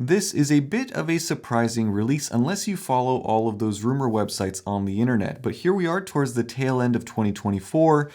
This is a bit of a surprising release unless you follow all of those rumor websites on the internet. But here we are towards the tail end of 2024,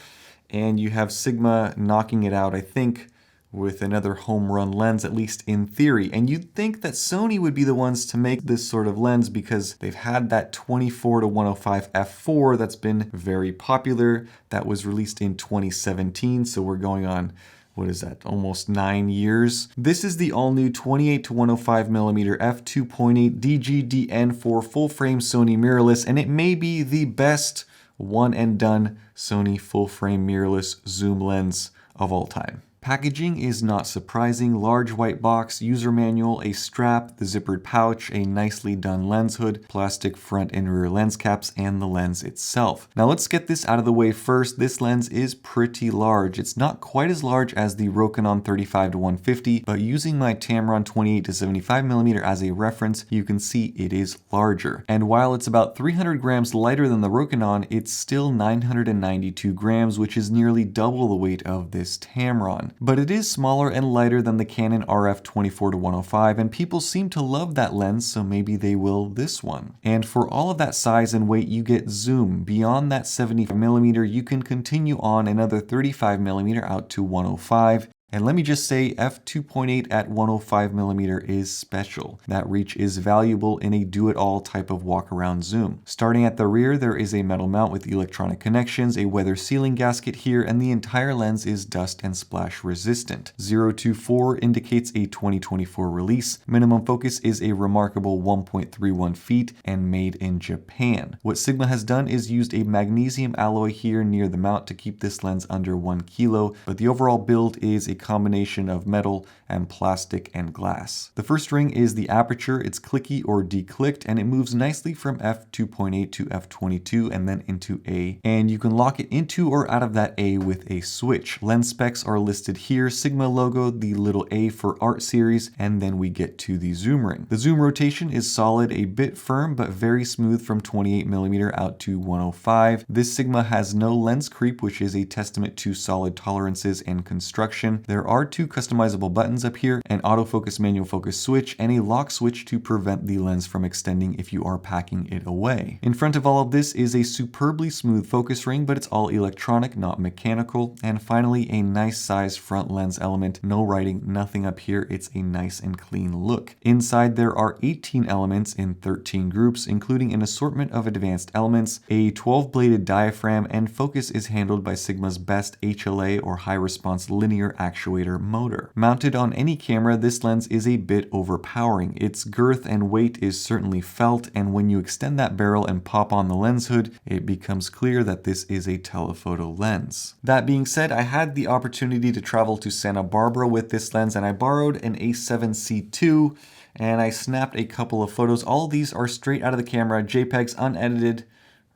and you have Sigma knocking it out, I think, with another home run lens, at least in theory. And you'd think that Sony would be the ones to make this sort of lens because they've had that 24-105 f4 that's been very popular. That was released in 2017, so we're going on, what is that, almost 9 years. This is the all-new 28-105mm f2.8 DGDN4 full-frame Sony mirrorless, and it may be the best one-and-done Sony full-frame mirrorless zoom lens of all time. Packaging is not surprising. Large white box, user manual, a strap, the zippered pouch, a nicely done lens hood, plastic front and rear lens caps, and the lens itself. Now let's get this out of the way first. This lens is pretty large. It's not quite as large as the Rokinon 35-150, but using my Tamron 28-75mm as a reference, you can see it is larger. And while it's about 300 grams lighter than the Rokinon, it's still 992 grams, which is nearly double the weight of this Tamron. But it is smaller and lighter than the Canon RF 24-105, and people seem to love that lens, so maybe they will this one. And for all of that size and weight, you get zoom. Beyond that 75mm, you can continue on another 35mm out to 105. And let me just say, f2.8 at 105mm is special. That reach is valuable in a do-it-all type of walk-around zoom. Starting at the rear, there is a metal mount with electronic connections, a weather sealing gasket here, and the entire lens is dust and splash resistant. 024 indicates a 2024 release. Minimum focus is a remarkable 1.31 feet and made in Japan. What Sigma has done is used a magnesium alloy here near the mount to keep this lens under 1 kilo, but the overall build is a combination of metal and plastic and glass. The first ring is the aperture. It's clicky or declicked, and it moves nicely from f2.8 to f22 and then into A. And you can lock it into or out of that A with a switch. Lens specs are listed here. Sigma logo, the little A for Art series, and then we get to the zoom ring. The zoom rotation is solid, a bit firm, but very smooth from 28mm out to 105. This Sigma has no lens creep, which is a testament to solid tolerances and construction. There are 2 customizable buttons up here, an autofocus manual focus switch, and a lock switch to prevent the lens from extending if you are packing it away. In front of all of this is a superbly smooth focus ring, but it's all electronic, not mechanical. And finally, a nice sized front lens element. No writing, nothing up here. It's a nice and clean look. Inside there are 18 elements in 13 groups, including an assortment of advanced elements, a 12-bladed diaphragm, and focus is handled by Sigma's best HLA or high response linear actuator motor. Mounted on any camera, this lens is a bit overpowering. Its girth and weight is certainly felt, and when you extend that barrel and pop on the lens hood, it becomes clear that this is a telephoto lens. That being said, I had the opportunity to travel to Santa Barbara with this lens, and I borrowed an A7C II, and I snapped a couple of photos. All of these are straight out of the camera, JPEGs, unedited,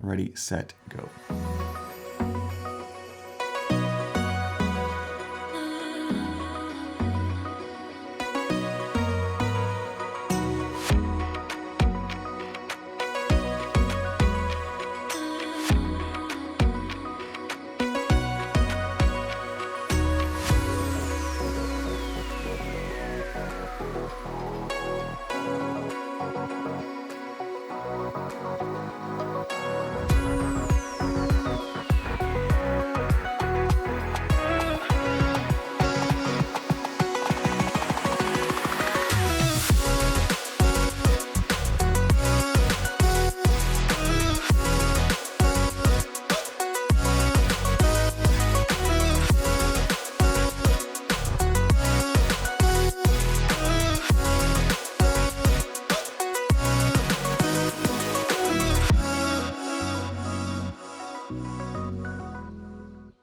ready, set, go.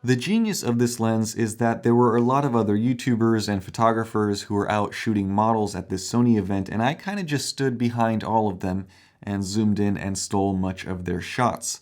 The genius of this lens is that there were a lot of other YouTubers and photographers who were out shooting models at this Sony event, and I kind of just stood behind all of them and zoomed in and stole much of their shots.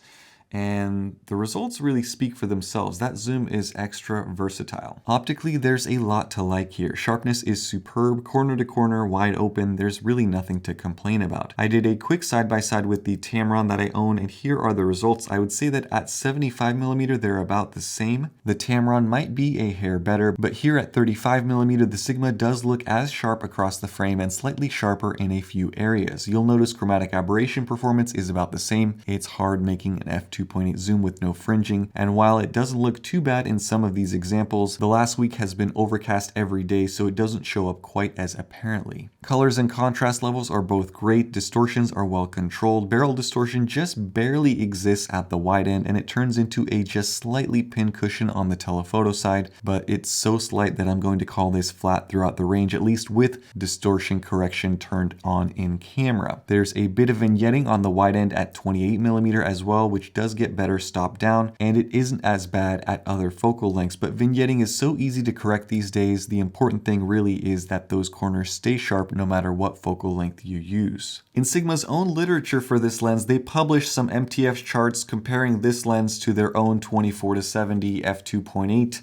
and the results really speak for themselves. That zoom is extra versatile. Optically, there's a lot to like here. Sharpness is superb, corner to corner, wide open. There's really nothing to complain about. I did a quick side-by-side with the Tamron that I own, and here are the results. I would say that at 75mm, they're about the same. The Tamron might be a hair better, but here at 35mm, the Sigma does look as sharp across the frame and slightly sharper in a few areas. You'll notice chromatic aberration performance is about the same. It's hard making an f2.8 zoom with no fringing, and while it doesn't look too bad in some of these examples, the last week has been overcast every day, so it doesn't show up quite as apparently. Colors and contrast levels are both great, distortions are well controlled, barrel distortion just barely exists at the wide end, and it turns into a just slightly pin cushion on the telephoto side, but it's so slight that I'm going to call this flat throughout the range, at least with distortion correction turned on in camera. There's a bit of vignetting on the wide end at 28mm as well, which does get better stop down, and it isn't as bad at other focal lengths, but vignetting is so easy to correct these days. The important thing really is that those corners stay sharp no matter what focal length you use. In Sigma's own literature for this lens, they published some MTF charts comparing this lens to their own 24-70 f2.8,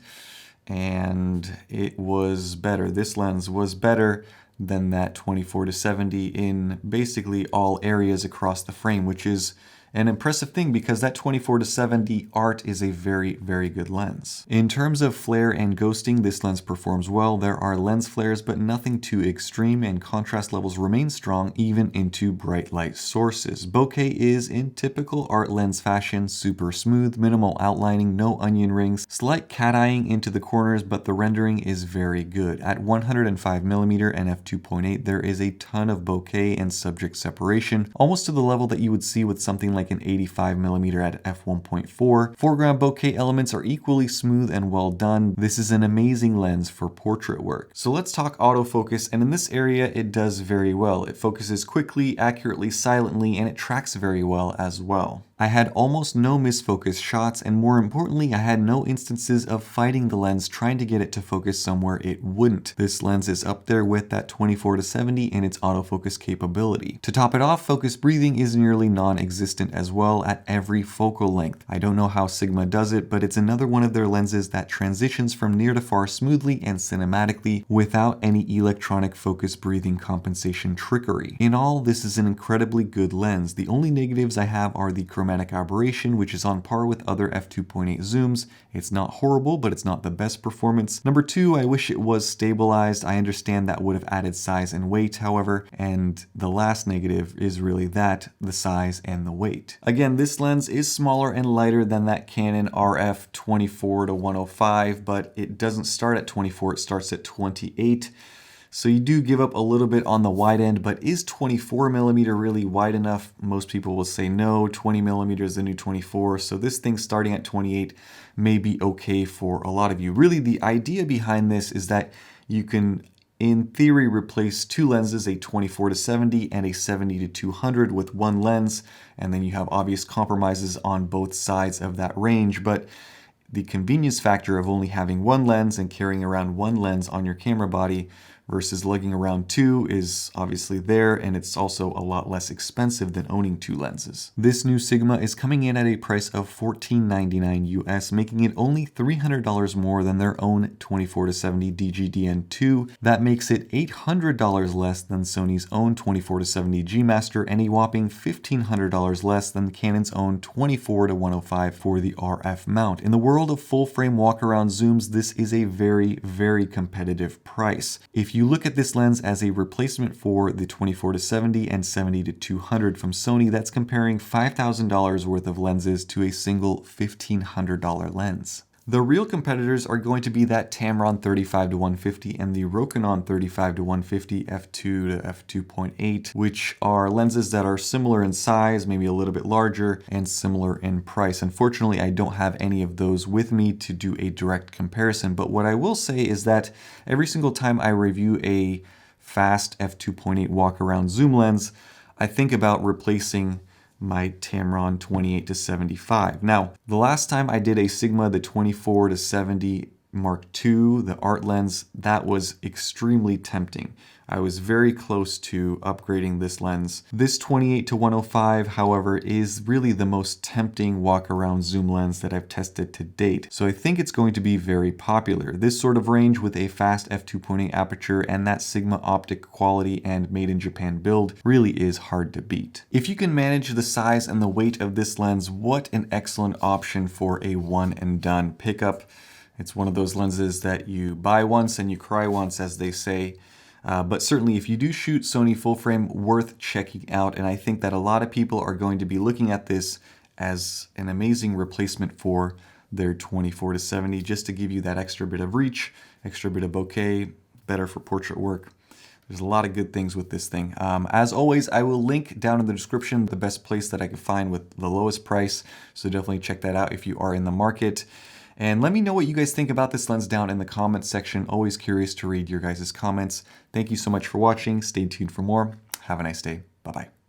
and it was better. This lens was better than that 24-70 in basically all areas across the frame, which is an impressive thing because that 24-70 art is a very, very good lens. In terms of flare and ghosting, this lens performs well. There are lens flares, but nothing too extreme, and contrast levels remain strong even into bright light sources. Bokeh is in typical art lens fashion, super smooth, minimal outlining, no onion rings, slight cat-eyeing into the corners, but the rendering is very good. At 105mm and f2.8, there is a ton of bokeh and subject separation, almost to the level that you would see with something like an 85mm at f1.4. Foreground bokeh elements are equally smooth and well done. This is an amazing lens for portrait work. So let's talk autofocus, and in this area it does very well. It focuses quickly, accurately, silently, and it tracks very well as well. I had almost no misfocus shots, and more importantly, I had no instances of fighting the lens trying to get it to focus somewhere it wouldn't. This lens is up there with that 24-70 in its autofocus capability. To top it off, focus breathing is nearly non-existent as well at every focal length. I don't know how Sigma does it, but it's another one of their lenses that transitions from near to far smoothly and cinematically without any electronic focus breathing compensation trickery. In all, this is an incredibly good lens. The only negatives I have are the chromatic aberration, which is on par with other f2.8 zooms. It's not horrible, but it's not the best performance. Number two, I wish it was stabilized. I understand that would have added size and weight, however, and the last negative is really that, the size and the weight. Again, this lens is smaller and lighter than that Canon RF 24-105, but it doesn't start at 24, it starts at 28. So you do give up a little bit on the wide end, but is 24mm really wide enough? Most people will say no, 20mm is the new 24, so this thing starting at 28 may be okay for a lot of you. Really, the idea behind this is that you can, in theory, replace two lenses, a 24-70 and a 70-200 with one lens, and then you have obvious compromises on both sides of that range, but the convenience factor of only having one lens and carrying around one lens on your camera body versus lugging around two is obviously there, and it's also a lot less expensive than owning two lenses. This new Sigma is coming in at a price of $14.99 US, making it only $300 more than their own 24-70 DGDN2. That makes it $800 less than Sony's own 24-70 G Master and a whopping $1,500 less than Canon's own 24-105 for the RF mount. In the world of full-frame walk-around zooms, this is a very, very competitive price. If you look at this lens as a replacement for the 24-70 and 70-200 from Sony, that's comparing $5,000 worth of lenses to a single $1,500 lens. The real competitors are going to be that Tamron 35-150 and the Rokinon 35-150 f2 to f2.8, which are lenses that are similar in size, maybe a little bit larger, and similar in price. Unfortunately, I don't have any of those with me to do a direct comparison, but what I will say is that every single time I review a fast f2.8 walk-around zoom lens, I think about replacing my Tamron 28-75. Now, the last time I did a Sigma, the 24-70 Mark II, the art lens, that was extremely tempting. I was very close to upgrading this lens. This 28 to 105, however, is really the most tempting walk-around zoom lens that I've tested to date. So I think it's going to be very popular. This sort of range with a fast f2.8 aperture and that Sigma optic quality and made in Japan build really is hard to beat. If you can manage the size and the weight of this lens, what an excellent option for a one and done pickup. It's one of those lenses that you buy once and you cry once, as they say. But certainly if you do shoot Sony full frame, worth checking out. And I think that a lot of people are going to be looking at this as an amazing replacement for their 24 to 70, just to give you that extra bit of reach, extra bit of bokeh, better for portrait work. There's a lot of good things with this thing. As always, I will link down in the description the best place that I could find with the lowest price. So definitely check that out if you are in the market. And let me know what you guys think about this lens down in the comments section. Always curious to read your guys' comments. Thank you so much for watching. Stay tuned for more. Have a nice day. Bye-bye.